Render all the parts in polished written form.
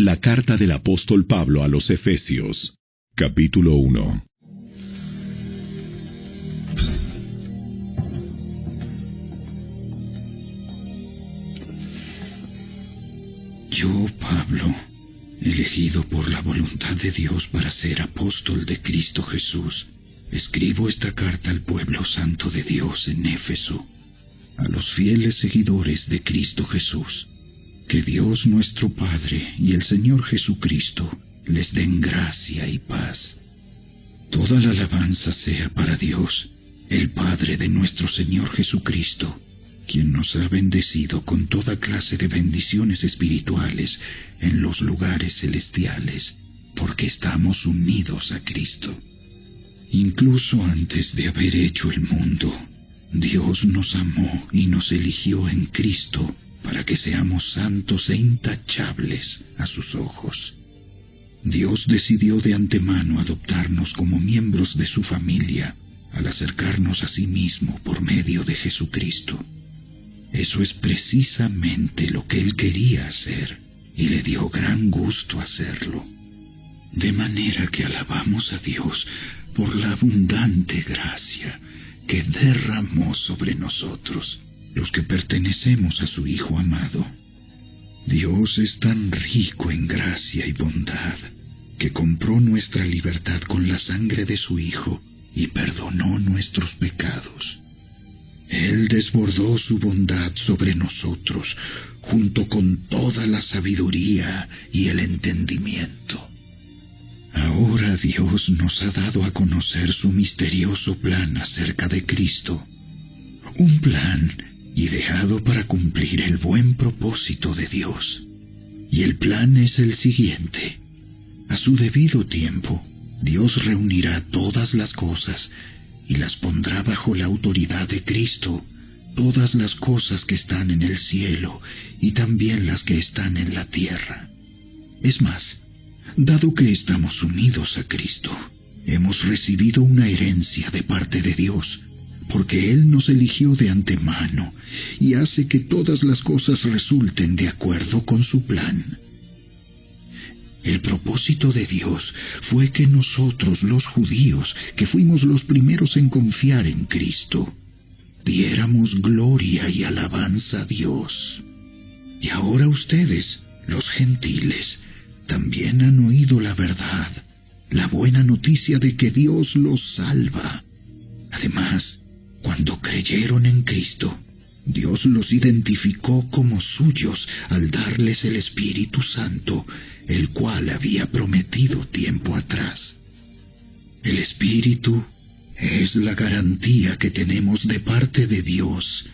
La carta del apóstol Pablo a los Efesios, capítulo 1. Yo, Pablo, elegido por la voluntad de Dios para ser apóstol de Cristo Jesús, escribo esta carta al pueblo santo de Dios en Éfeso, a los fieles seguidores de Cristo Jesús. Que Dios nuestro Padre y el Señor Jesucristo les den gracia y paz. Toda la alabanza sea para Dios, el Padre de nuestro Señor Jesucristo, quien nos ha bendecido con toda clase de bendiciones espirituales en los lugares celestiales, porque estamos unidos a Cristo. Incluso antes de haber hecho el mundo, Dios nos amó y nos eligió en Cristo para que seamos santos e intachables a sus ojos. Dios decidió de antemano adoptarnos como miembros de su familia al acercarnos a sí mismo por medio de Jesucristo. Eso es precisamente lo que Él quería hacer, y le dio gran gusto hacerlo. De manera que alabamos a Dios por la abundante gracia que derramó sobre nosotros, los que pertenecemos a su Hijo amado. Dios es tan rico en gracia y bondad, que compró nuestra libertad con la sangre de su Hijo y perdonó nuestros pecados. Él desbordó su bondad sobre nosotros, junto con toda la sabiduría y el entendimiento. Ahora Dios nos ha dado a conocer su misterioso plan acerca de Cristo, un plan ideado para cumplir el buen propósito de Dios. Y el plan es el siguiente: a su debido tiempo, Dios reunirá todas las cosas y las pondrá bajo la autoridad de Cristo, todas las cosas que están en el cielo y también las que están en la tierra. Es más, dado que estamos unidos a Cristo, hemos recibido una herencia de parte de Dios, porque Él nos eligió de antemano y hace que todas las cosas resulten de acuerdo con su plan. El propósito de Dios fue que nosotros, los judíos, que fuimos los primeros en confiar en Cristo, diéramos gloria y alabanza a Dios. Y ahora ustedes, los gentiles, también han oído la verdad, la buena noticia de que Dios los salva. Además, cuando creyeron en Cristo, Dios los identificó como suyos al darles el Espíritu Santo, el cual había prometido tiempo atrás. El Espíritu es la garantía que tenemos de parte de Dios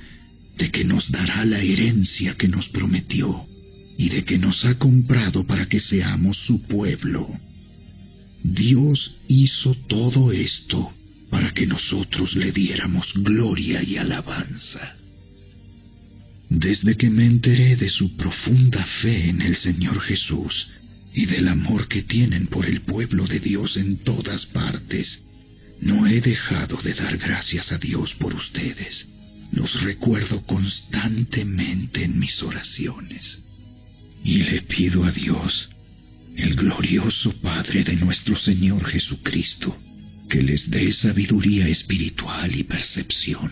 de que nos dará la herencia que nos prometió y de que nos ha comprado para que seamos su pueblo. Dios hizo todo esto para que nosotros le diéramos gloria y alabanza. Desde que me enteré de su profunda fe en el Señor Jesús y del amor que tienen por el pueblo de Dios en todas partes, no he dejado de dar gracias a Dios por ustedes. Los recuerdo constantemente en mis oraciones. Y le pido a Dios, el glorioso Padre de nuestro Señor Jesucristo, que les dé sabiduría espiritual y percepción,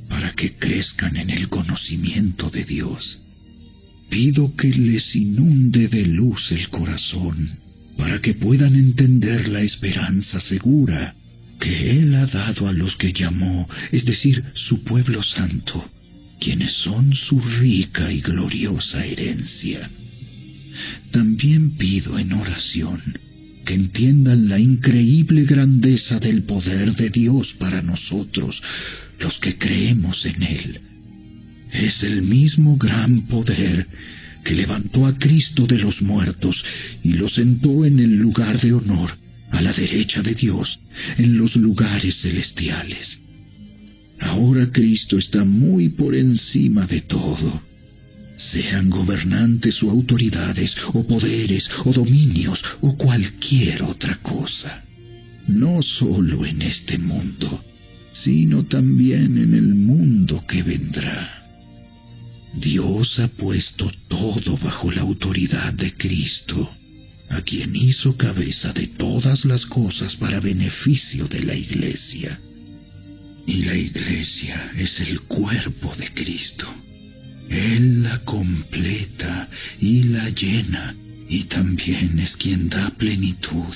para que crezcan en el conocimiento de Dios. Pido que les inunde de luz el corazón, para que puedan entender la esperanza segura que Él ha dado a los que llamó, es decir, su pueblo santo, quienes son su rica y gloriosa herencia. También pido en oración que entiendan la increíble grandeza del poder de Dios para nosotros, los que creemos en Él. Es el mismo gran poder que levantó a Cristo de los muertos y lo sentó en el lugar de honor, a la derecha de Dios, en los lugares celestiales. Ahora Cristo está muy por encima de todo. Sean gobernantes o autoridades, o poderes, o dominios, o cualquier otra cosa. No solo en este mundo, sino también en el mundo que vendrá. Dios ha puesto todo bajo la autoridad de Cristo, a quien hizo cabeza de todas las cosas para beneficio de la Iglesia. Y la Iglesia es el cuerpo de Cristo. Él la completa y la llena, y también es quien da plenitud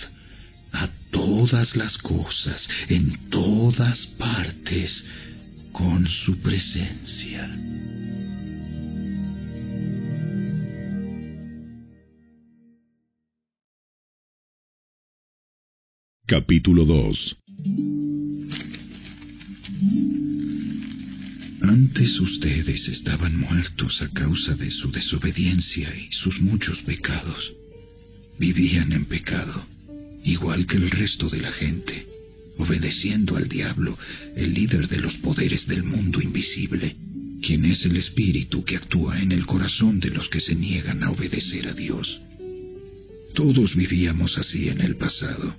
a todas las cosas, en todas partes, con su presencia. Capítulo 2. Antes ustedes estaban muertos a causa de su desobediencia y sus muchos pecados. Vivían en pecado, igual que el resto de la gente, obedeciendo al diablo, el líder de los poderes del mundo invisible, quien es el espíritu que actúa en el corazón de los que se niegan a obedecer a Dios. Todos vivíamos así en el pasado,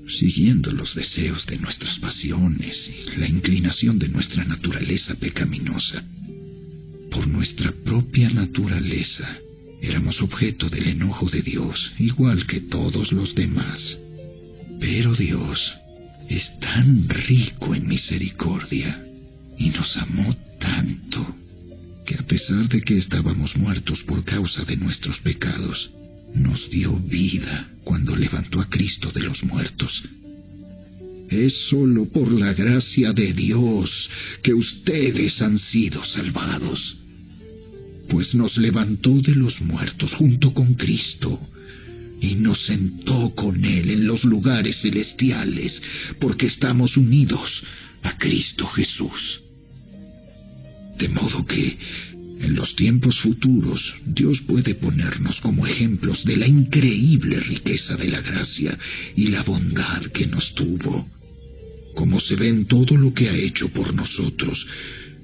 siguiendo los deseos de nuestras pasiones y la inclinación de nuestra naturaleza pecaminosa. Por nuestra propia naturaleza, éramos objeto del enojo de Dios, igual que todos los demás. Pero Dios es tan rico en misericordia y nos amó tanto que, a pesar de que estábamos muertos por causa de nuestros pecados, nos dio vida cuando levantó a Cristo de los muertos. Es solo por la gracia de Dios que ustedes han sido salvados, pues nos levantó de los muertos junto con Cristo y nos sentó con Él en los lugares celestiales, porque estamos unidos a Cristo Jesús. De modo que en los tiempos futuros, Dios puede ponernos como ejemplos de la increíble riqueza de la gracia y la bondad que nos tuvo, como se ve en todo lo que ha hecho por nosotros,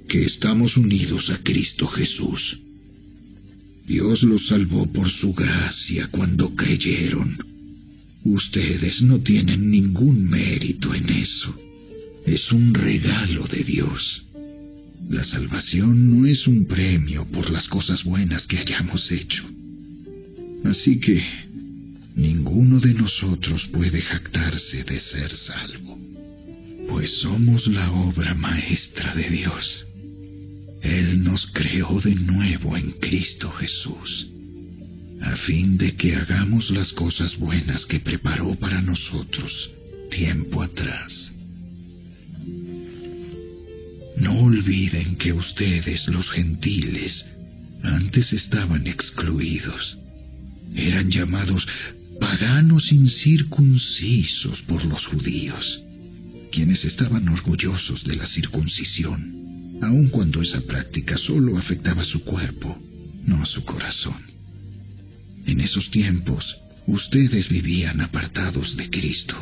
que estamos unidos a Cristo Jesús. Dios los salvó por su gracia cuando creyeron. Ustedes no tienen ningún mérito en eso. Es un regalo de Dios. La salvación no es un premio por las cosas buenas que hayamos hecho. Así que ninguno de nosotros puede jactarse de ser salvo, pues somos la obra maestra de Dios. Él nos creó de nuevo en Cristo Jesús, a fin de que hagamos las cosas buenas que preparó para nosotros tiempo atrás. No olviden que ustedes, los gentiles, antes estaban excluidos. Eran llamados paganos incircuncisos por los judíos, quienes estaban orgullosos de la circuncisión, aun cuando esa práctica solo afectaba su cuerpo, no su corazón. En esos tiempos, ustedes vivían apartados de Cristo.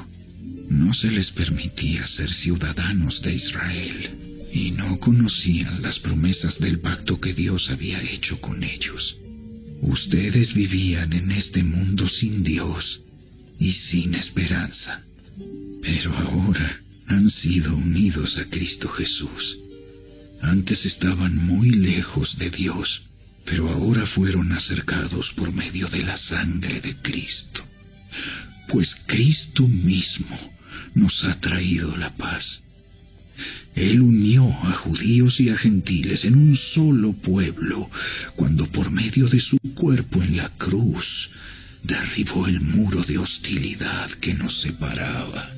No se les permitía ser ciudadanos de Israel, y no conocían las promesas del pacto que Dios había hecho con ellos. Ustedes vivían en este mundo sin Dios y sin esperanza, pero ahora han sido unidos a Cristo Jesús. Antes estaban muy lejos de Dios, pero ahora fueron acercados por medio de la sangre de Cristo, pues Cristo mismo nos ha traído la paz. Él unió a judíos y a gentiles en un solo pueblo, cuando por medio de su cuerpo en la cruz derribó el muro de hostilidad que nos separaba.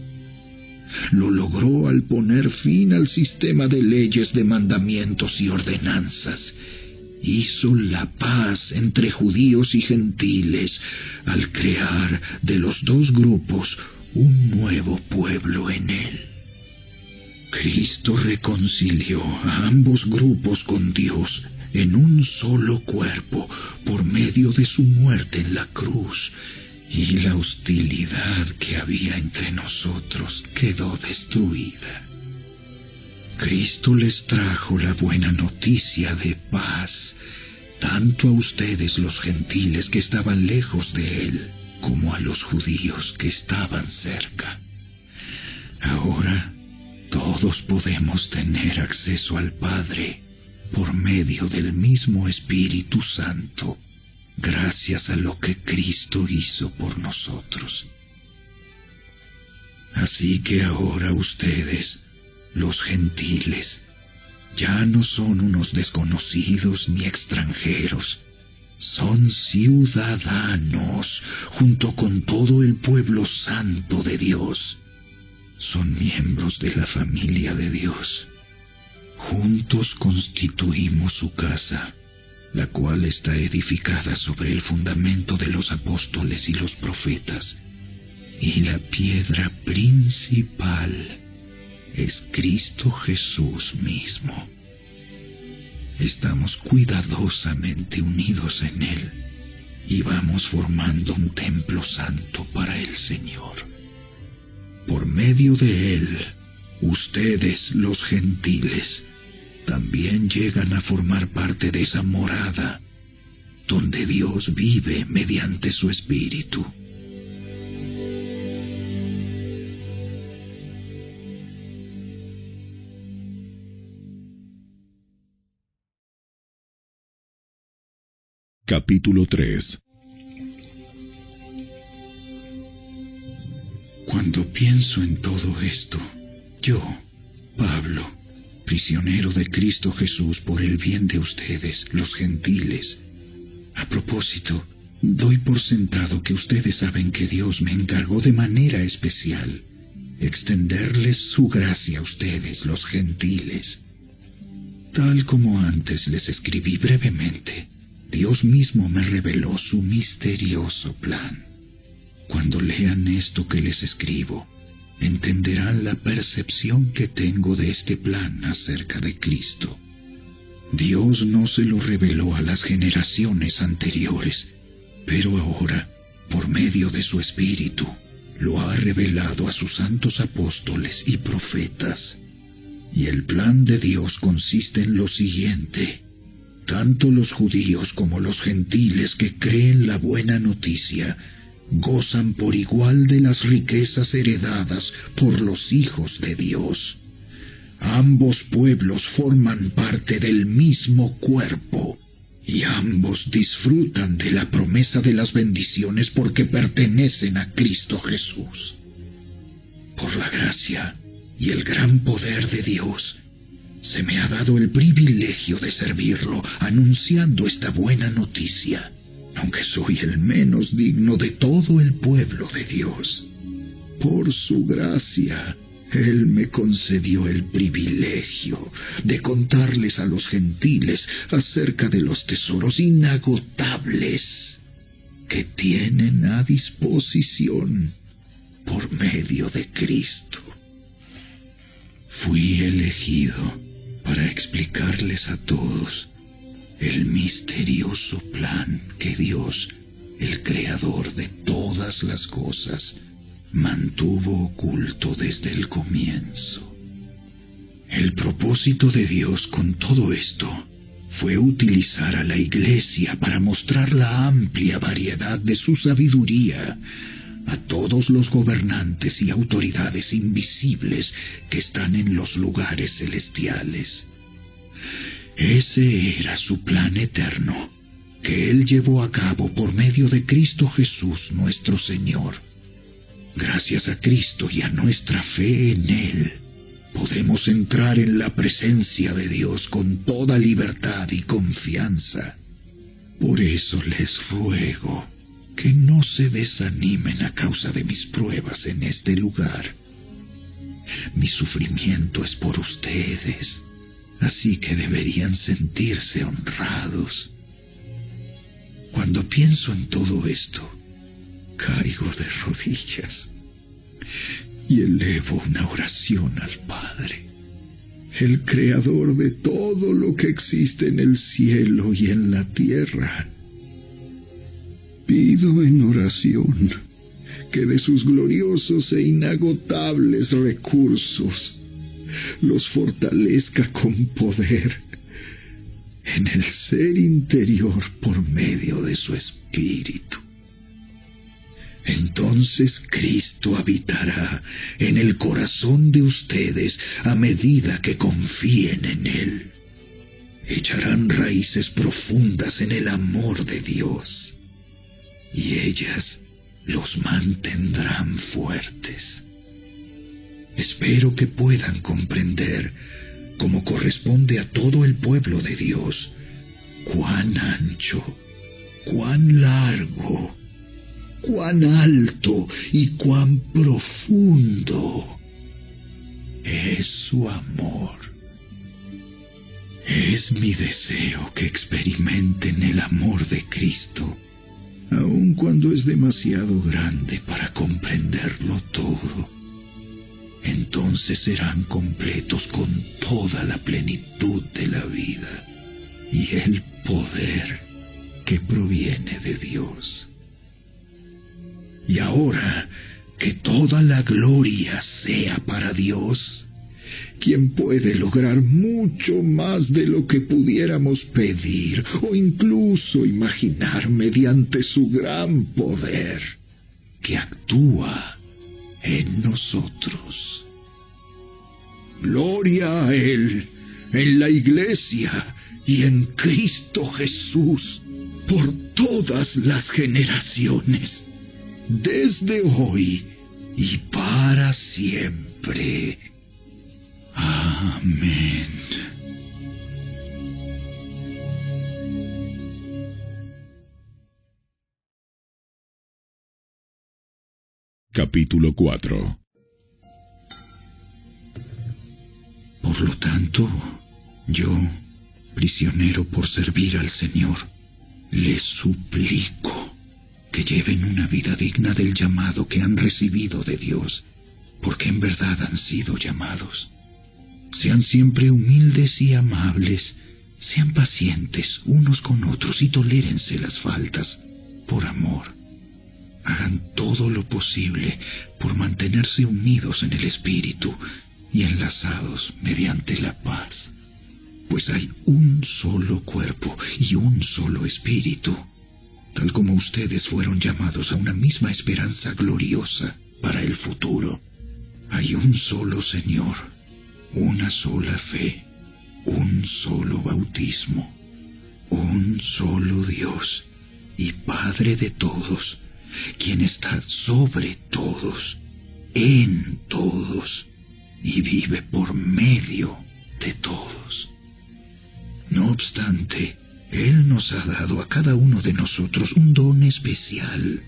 Lo logró al poner fin al sistema de leyes, de mandamientos y ordenanzas. Hizo la paz entre judíos y gentiles al crear de los dos grupos un nuevo pueblo en él. Cristo reconcilió a ambos grupos con Dios en un solo cuerpo por medio de su muerte en la cruz, y la hostilidad que había entre nosotros quedó destruida. Cristo les trajo la buena noticia de paz, tanto a ustedes los gentiles que estaban lejos de Él, como a los judíos que estaban cerca. Ahora todos podemos tener acceso al Padre por medio del mismo Espíritu Santo, gracias a lo que Cristo hizo por nosotros. Así que ahora ustedes, los gentiles, ya no son unos desconocidos ni extranjeros, son ciudadanos junto con todo el pueblo santo de Dios. Son miembros de la familia de Dios. Juntos constituimos su casa, la cual está edificada sobre el fundamento de los apóstoles y los profetas, y la piedra principal es Cristo Jesús mismo. Estamos cuidadosamente unidos en Él y vamos formando un templo santo para el Señor. Por medio de Él, ustedes, los gentiles, también llegan a formar parte de esa morada donde Dios vive mediante su Espíritu. Capítulo 3. Cuando pienso en todo esto, yo, Pablo, prisionero de Cristo Jesús por el bien de ustedes, los gentiles. A propósito, doy por sentado que ustedes saben que Dios me encargó de manera especial extenderles su gracia a ustedes, los gentiles. Tal como antes les escribí brevemente, Dios mismo me reveló su misterioso plan. Cuando lean esto que les escribo, entenderán la percepción que tengo de este plan acerca de Cristo. Dios no se lo reveló a las generaciones anteriores, pero ahora, por medio de su Espíritu, lo ha revelado a sus santos apóstoles y profetas. Y el plan de Dios consiste en lo siguiente: tanto los judíos como los gentiles que creen la buena noticia gozan por igual de las riquezas heredadas por los hijos de Dios. Ambos pueblos forman parte del mismo cuerpo, y ambos disfrutan de la promesa de las bendiciones porque pertenecen a Cristo Jesús. Por la gracia y el gran poder de Dios, se me ha dado el privilegio de servirlo, anunciando esta buena noticia, aunque soy el menos digno de todo el pueblo de Dios. Por su gracia, Él me concedió el privilegio de contarles a los gentiles acerca de los tesoros inagotables que tienen a disposición por medio de Cristo. Fui elegido para explicarles a todos el misterioso plan que Dios, el Creador de todas las cosas, mantuvo oculto desde el comienzo. El propósito de Dios con todo esto fue utilizar a la Iglesia para mostrar la amplia variedad de su sabiduría a todos los gobernantes y autoridades invisibles que están en los lugares celestiales. Ese era su plan eterno, que Él llevó a cabo por medio de Cristo Jesús nuestro Señor. Gracias a Cristo y a nuestra fe en Él, podemos entrar en la presencia de Dios con toda libertad y confianza. Por eso les ruego que no se desanimen a causa de mis pruebas en este lugar. Mi sufrimiento es por ustedes, así que deberían sentirse honrados. Cuando pienso en todo esto, caigo de rodillas y elevo una oración al Padre, el Creador de todo lo que existe en el cielo y en la tierra. Pido en oración que de sus gloriosos e inagotables recursos los fortalezca con poder en el ser interior por medio de su Espíritu. Entonces Cristo habitará en el corazón de ustedes a medida que confíen en Él. echarán raíces profundas en el amor de Dios, y ellas los mantendrán fuertes. Espero que puedan comprender, como corresponde a todo el pueblo de Dios, cuán ancho, cuán largo, cuán alto y cuán profundo es su amor. Es mi deseo que experimenten el amor de Cristo, aun cuando es demasiado grande para comprenderlo todo. Entonces serán completos con toda la plenitud de la vida y el poder que proviene de Dios. Y ahora, que toda la gloria sea para Dios, quien puede lograr mucho más de lo que pudiéramos pedir o incluso imaginar mediante su gran poder, que actúa en nosotros. Gloria a Él, en la Iglesia y en Cristo Jesús, por todas las generaciones, desde hoy y para siempre. Amén. Capítulo 4. Por lo tanto, yo, prisionero por servir al Señor, les suplico que lleven una vida digna del llamado que han recibido de Dios, porque en verdad han sido llamados. Sean siempre humildes y amables, sean pacientes unos con otros y tolérense las faltas por amor. Hagan todo lo posible por mantenerse unidos en el Espíritu y enlazados mediante la paz, pues hay un solo cuerpo y un solo Espíritu, tal como ustedes fueron llamados a una misma esperanza gloriosa para el futuro. Hay un solo Señor, una sola fe, un solo bautismo, un solo Dios y Padre de todos, quien está sobre todos, en todos, y vive por medio de todos. No obstante, Él nos ha dado a cada uno de nosotros un don especial,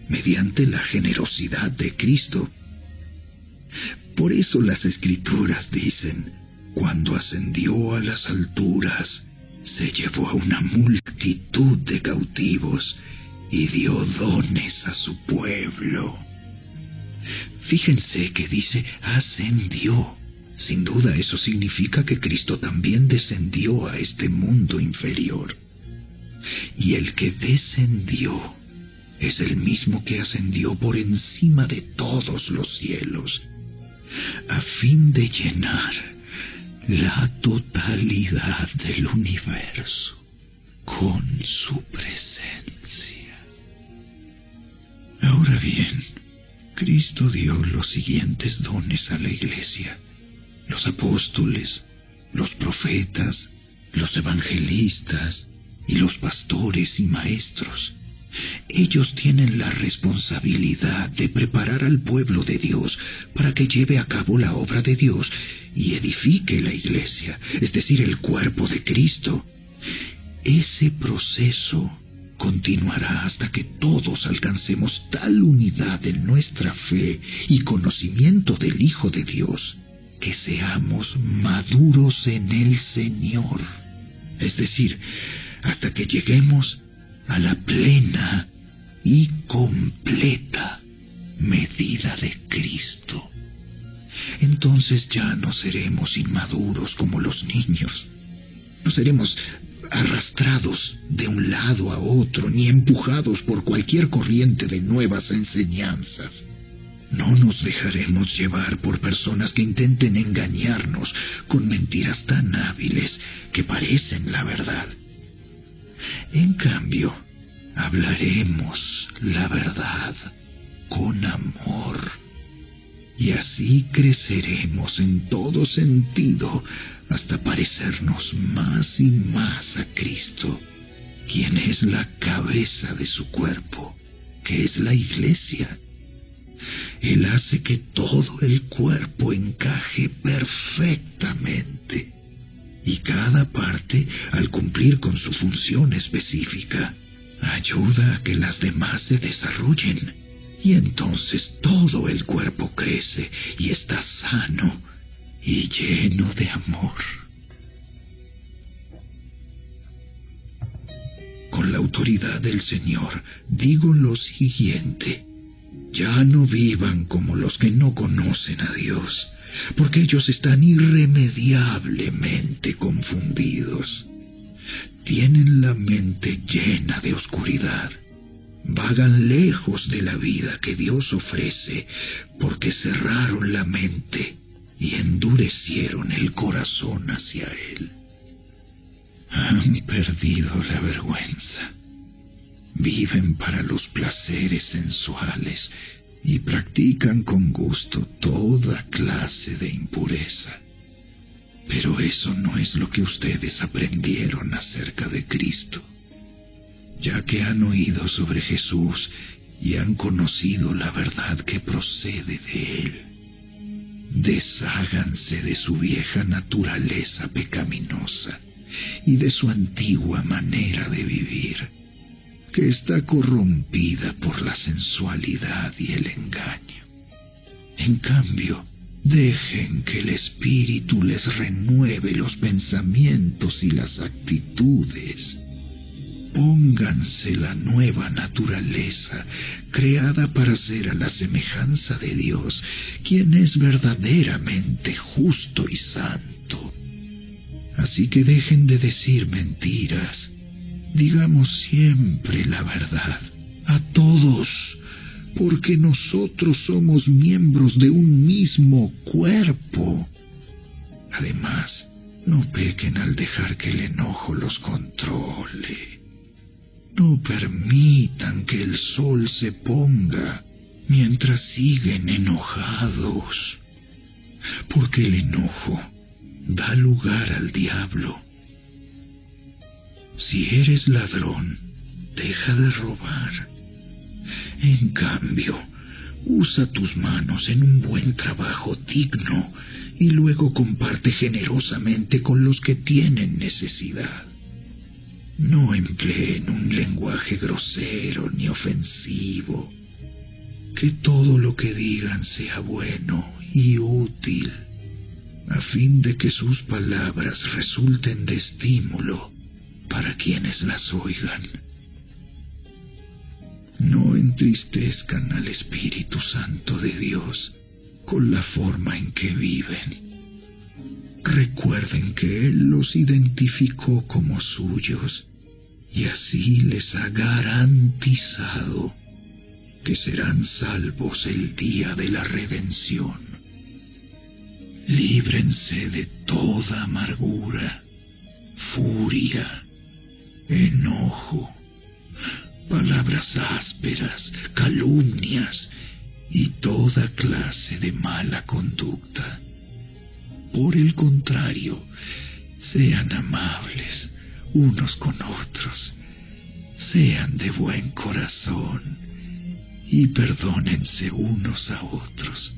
mediante la generosidad de Cristo. Por eso las Escrituras dicen: cuando ascendió a las alturas, se llevó a una multitud de cautivos y dio dones a su pueblo. Fíjense que dice ascendió. Sin duda eso significa que Cristo también descendió a este mundo inferior. Y el que descendió es el mismo que ascendió por encima de todos los cielos, a fin de llenar la totalidad del universo con su presencia. Ahora bien, Cristo dio los siguientes dones a la Iglesia: los apóstoles, los profetas, los evangelistas y los pastores y maestros. Ellos tienen la responsabilidad de preparar al pueblo de Dios para que lleve a cabo la obra de Dios y edifique la Iglesia, es decir, el cuerpo de Cristo. Ese proceso continuará hasta que todos alcancemos tal unidad en nuestra fe y conocimiento del Hijo de Dios, que seamos maduros en el Señor, es decir, hasta que lleguemos a la plena y completa medida de Cristo. Entonces ya no seremos inmaduros como los niños, no seremos arrastrados de un lado a otro, ni empujados por cualquier corriente de nuevas enseñanzas. No nos dejaremos llevar por personas que intenten engañarnos con mentiras tan hábiles que parecen la verdad. En cambio, hablaremos la verdad con amor. y así creceremos en todo sentido hasta parecernos más y más a Cristo, quien es la cabeza de su cuerpo, que es la Iglesia. Él hace que todo el cuerpo encaje perfectamente, y cada parte, al cumplir con su función específica, ayuda a que las demás se desarrollen, y entonces todo el cuerpo crece y está sano y lleno de amor. Con la autoridad del Señor digo lo siguiente: ya no vivan como los que no conocen a Dios, porque ellos están irremediablemente confundidos. Tienen la mente llena de oscuridad. Vagan lejos de la vida que Dios ofrece, porque cerraron la mente y endurecieron el corazón hacia Él. Han perdido la vergüenza. Viven para los placeres sensuales y practican con gusto toda clase de impureza. Pero eso no es lo que ustedes aprendieron acerca de Cristo. Ya que han oído sobre Jesús y han conocido la verdad que procede de Él, desháganse de su vieja naturaleza pecaminosa y de su antigua manera de vivir, que está corrompida por la sensualidad y el engaño. En cambio, dejen que el Espíritu les renueve los pensamientos y las actitudes. Pónganse la nueva naturaleza, creada para ser a la semejanza de Dios, quien es verdaderamente justo y santo. Así que dejen de decir mentiras. Digamos siempre la verdad, a todos, porque nosotros somos miembros de un mismo cuerpo. Además, no pequen al dejar que el enojo los controle. No permitan que el sol se ponga mientras siguen enojados, porque el enojo da lugar al diablo. Si eres ladrón, deja de robar. En cambio, usa tus manos en un buen trabajo digno y luego comparte generosamente con los que tienen necesidad. No empleen un lenguaje grosero ni ofensivo. Que todo lo que digan sea bueno y útil, a fin de que sus palabras resulten de estímulo para quienes las oigan. No entristezcan al Espíritu Santo de Dios con la forma en que viven. Recuerden que Él los identificó como suyos y así les ha garantizado que serán salvos el día de la redención. Líbrense de toda amargura, furia, enojo, palabras ásperas, calumnias y toda clase de mala conducta. Por el contrario, sean amables unos con otros, sean de buen corazón y perdónense unos a otros,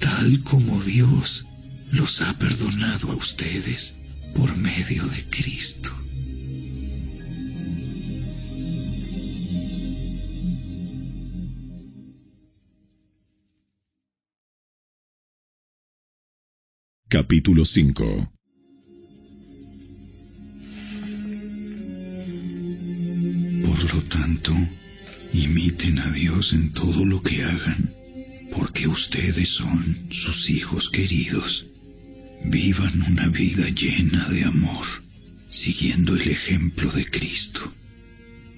tal como Dios los ha perdonado a ustedes por medio de Cristo. Capítulo 5. Por lo tanto, imiten a Dios en todo lo que hagan, porque ustedes son sus hijos queridos. Vivan una vida llena de amor, siguiendo el ejemplo de Cristo.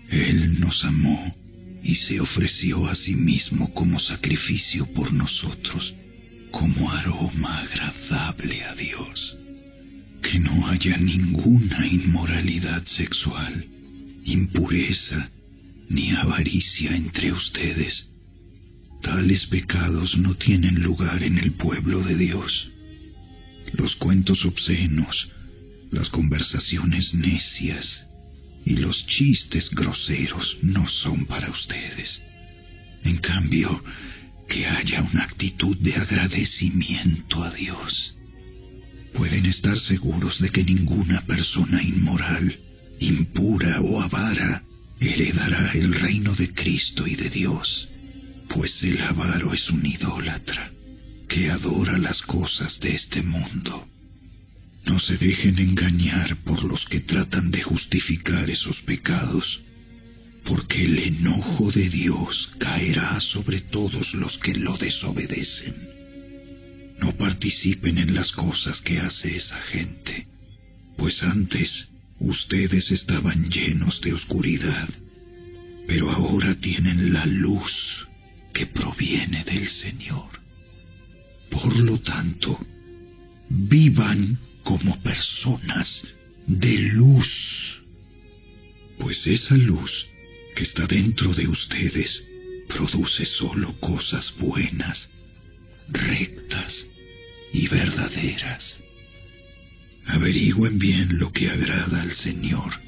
Él nos amó y se ofreció a sí mismo como sacrificio por nosotros, como aroma agradable a Dios. Que no haya ninguna inmoralidad sexual, impureza, ni avaricia entre ustedes. Tales pecados no tienen lugar en el pueblo de Dios. Los cuentos obscenos, las conversaciones necias y los chistes groseros no son para ustedes. En cambio, que haya una actitud de agradecimiento a Dios. Pueden estar seguros de que ninguna persona inmoral, impura o avara heredará el reino de Cristo y de Dios, pues el avaro es un idólatra que adora las cosas de este mundo. No se dejen engañar por los que tratan de justificar esos pecados, porque el enojo de Dios caerá sobre todos los que lo desobedecen. No participen en las cosas que hace esa gente, pues antes ustedes estaban llenos de oscuridad, pero ahora tienen la luz que proviene del Señor. Por lo tanto, vivan como personas de luz, pues esa luz que está dentro de ustedes produce solo cosas buenas, rectas y verdaderas. Averigüen bien lo que agrada al Señor.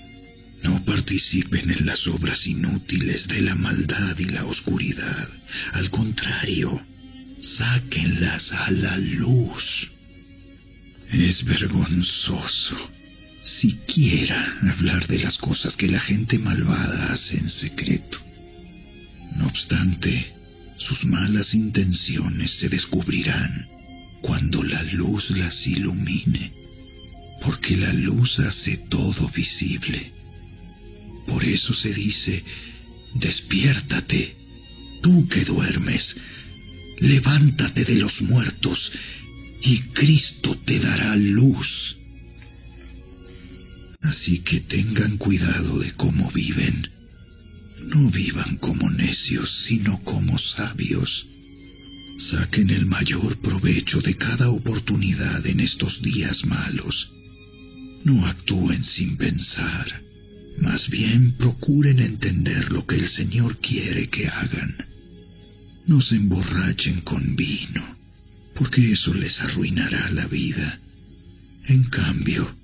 No participen en las obras inútiles de la maldad y la oscuridad. Al contrario, sáquenlas a la luz. Es vergonzoso siquiera hablar de las cosas que la gente malvada hace en secreto. No obstante, sus malas intenciones se descubrirán cuando la luz las ilumine, porque la luz hace todo visible. Por eso se dice: despiértate, tú que duermes, levántate de los muertos, y Cristo te dará luz. Así que tengan cuidado de cómo viven. No vivan como necios, sino como sabios. Saquen el mayor provecho de cada oportunidad en estos días malos. No actúen sin pensar. Más bien procuren entender lo que el Señor quiere que hagan. No se emborrachen con vino, porque eso les arruinará la vida. En cambio,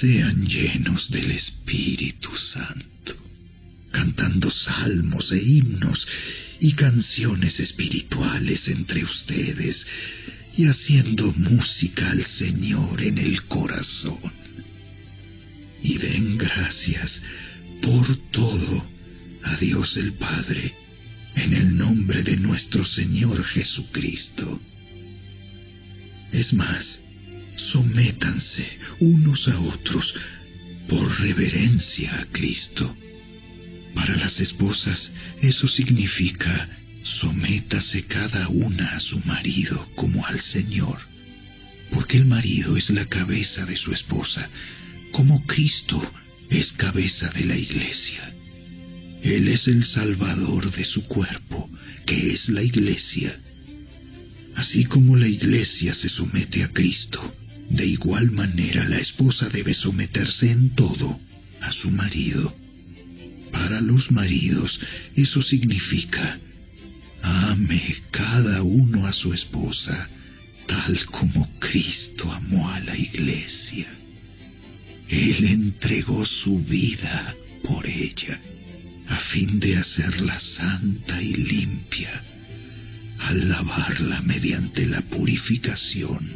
sean llenos del Espíritu Santo, cantando salmos e himnos y canciones espirituales entre ustedes, y haciendo música al Señor en el corazón. Y den gracias por todo a Dios el Padre, en el nombre de nuestro Señor Jesucristo. Es más, sométanse unos a otros por reverencia a Cristo. Para las esposas, eso significa: sométase cada una a su marido como al Señor, porque el marido es la cabeza de su esposa, como Cristo es cabeza de la Iglesia. Él es el Salvador de su cuerpo, que es la Iglesia. Así como la Iglesia se somete a Cristo, de igual manera la esposa debe someterse en todo a su marido. Para los maridos, eso significa: ame cada uno a su esposa, tal como Cristo amó a la Iglesia. Él entregó su vida por ella, a fin de hacerla santa y limpia, al lavarla mediante la purificación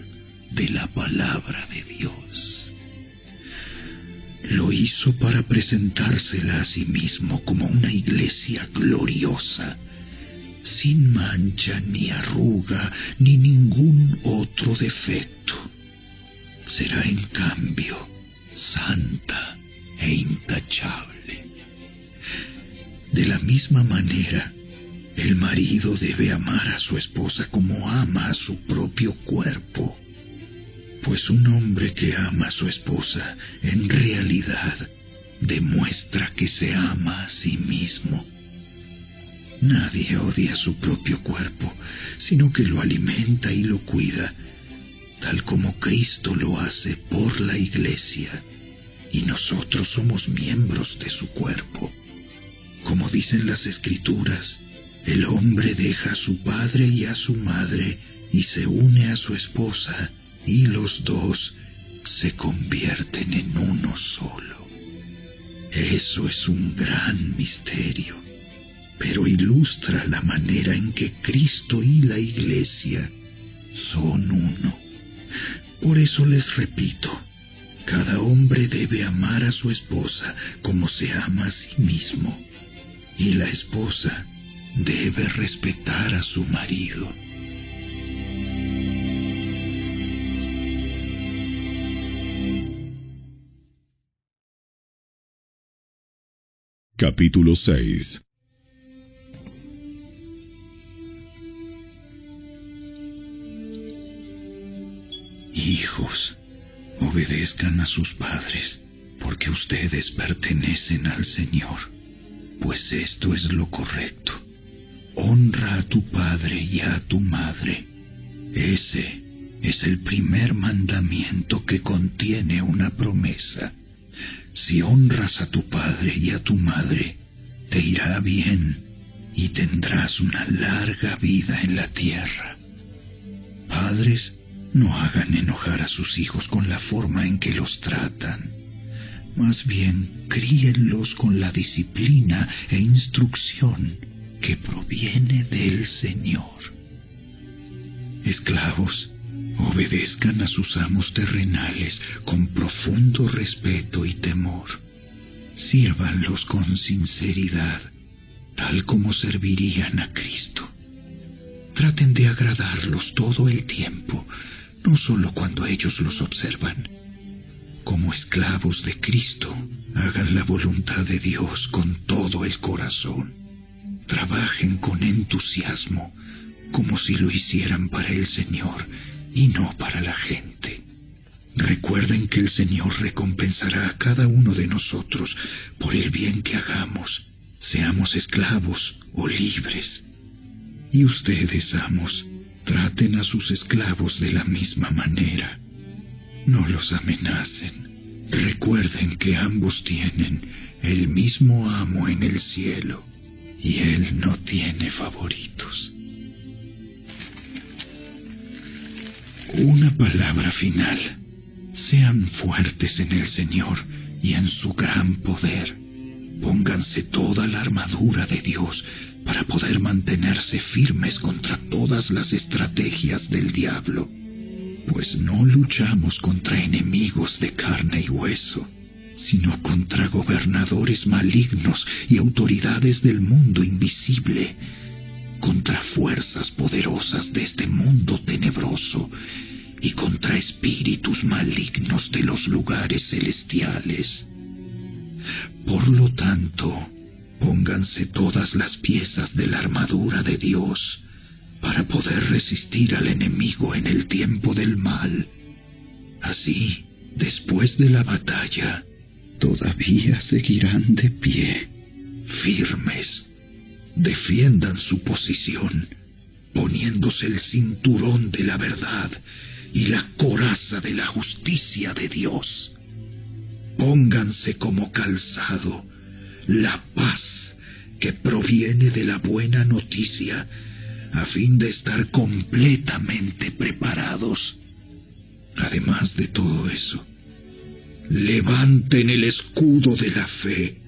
de la palabra de Dios. Lo hizo para presentársela a sí mismo como una iglesia gloriosa, sin mancha ni arruga ni ningún otro defecto. Será en cambio santa e intachable. De la misma manera, el marido debe amar a su esposa como ama a su propio cuerpo, pues un hombre que ama a su esposa en realidad demuestra que se ama a sí mismo. Nadie odia su propio cuerpo, sino que lo alimenta y lo cuida, tal como Cristo lo hace por la Iglesia, y nosotros somos miembros de su cuerpo. Como dicen las Escrituras, El hombre deja a su padre y a su madre y se une a su esposa, y los dos se convierten en uno solo. Eso es un gran misterio, pero ilustra la manera en que Cristo y la Iglesia son uno. Por eso les repito, cada hombre debe amar a su esposa como se ama a sí mismo, y la esposa debe respetar a su marido. Capítulo 6. Hijos, obedezcan a sus padres, porque ustedes pertenecen al Señor, pues esto es lo correcto. Honra a tu padre y a tu madre. Ese es el primer mandamiento que contiene una promesa. Si honras a tu padre y a tu madre, te irá bien y tendrás una larga vida en la tierra. Padres, no hagan enojar a sus hijos con la forma en que los tratan. Más bien, críenlos con la disciplina e instrucción que proviene del Señor. Esclavos, obedezcan a sus amos terrenales con profundo respeto y temor. Sírvanlos con sinceridad, tal como servirían a Cristo. Traten de agradarlos todo el tiempo, no solo cuando ellos los observan. Como esclavos de Cristo, hagan la voluntad de Dios con todo el corazón. Trabajen con entusiasmo, como si lo hicieran para el Señor y no para la gente. Recuerden que el Señor recompensará a cada uno de nosotros por el bien que hagamos, seamos esclavos o libres. Y ustedes, amos, traten a sus esclavos de la misma manera. No los amenacen. Recuerden que ambos tienen el mismo amo en el cielo, y Él no tiene favoritos. Una palabra final. Sean fuertes en el Señor y en su gran poder. Pónganse toda la armadura de Dios para poder mantenerse firmes contra todas las estrategias del diablo. Pues no luchamos contra enemigos de carne y hueso, sino contra gobernadores malignos y autoridades del mundo invisible, contra fuerzas poderosas de este mundo tenebroso y contra espíritus malignos de los lugares celestiales. Por lo tanto, pónganse todas las piezas de la armadura de Dios para poder resistir al enemigo en el tiempo del mal. Así, después de la batalla, todavía seguirán de pie, firmes. Defiendan su posición, poniéndose el cinturón de la verdad y la coraza de la justicia de Dios. Pónganse como calzado la paz que proviene de la buena noticia, a fin de estar completamente preparados. Además de todo eso, levanten el escudo de la fe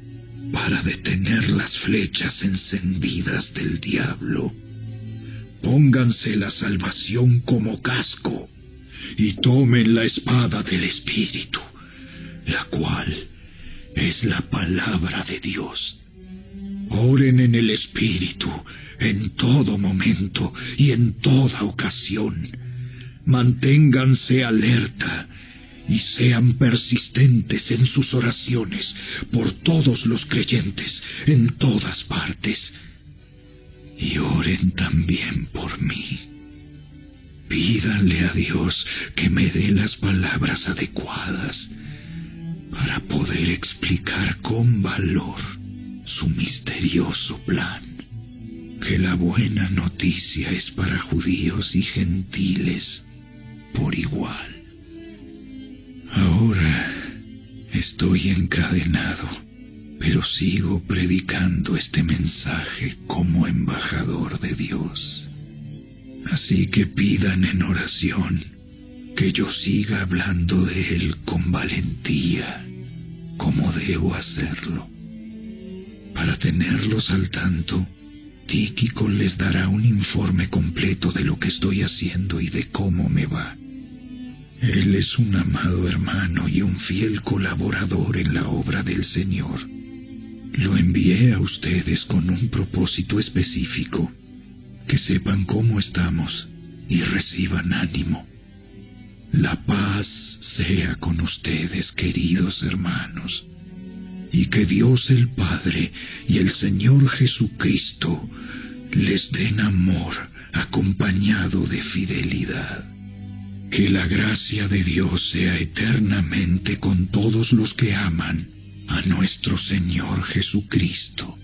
para detener las flechas encendidas del diablo. Pónganse la salvación como casco y tomen la espada del Espíritu, la cual es la palabra de Dios. Oren en el Espíritu en todo momento y en toda ocasión. Manténganse alerta y sean persistentes en sus oraciones por todos los creyentes en todas partes. Y oren también por mí. Pídanle a Dios que me dé las palabras adecuadas para poder explicar con valor su misterioso plan. Que la buena noticia es para judíos y gentiles por igual. Ahora estoy encadenado, pero sigo predicando este mensaje como embajador. Así que pidan en oración que yo siga hablando de él con valentía, como debo hacerlo. Para tenerlos al tanto, Tíquico les dará un informe completo de lo que estoy haciendo y de cómo me va. Él es un amado hermano y un fiel colaborador en la obra del Señor. Lo envié a ustedes con un propósito específico, que sepan cómo estamos y reciban ánimo. La paz sea con ustedes, queridos hermanos, y que Dios el Padre y el Señor Jesucristo les den amor acompañado de fidelidad. Que la gracia de Dios sea eternamente con todos los que aman a nuestro Señor Jesucristo.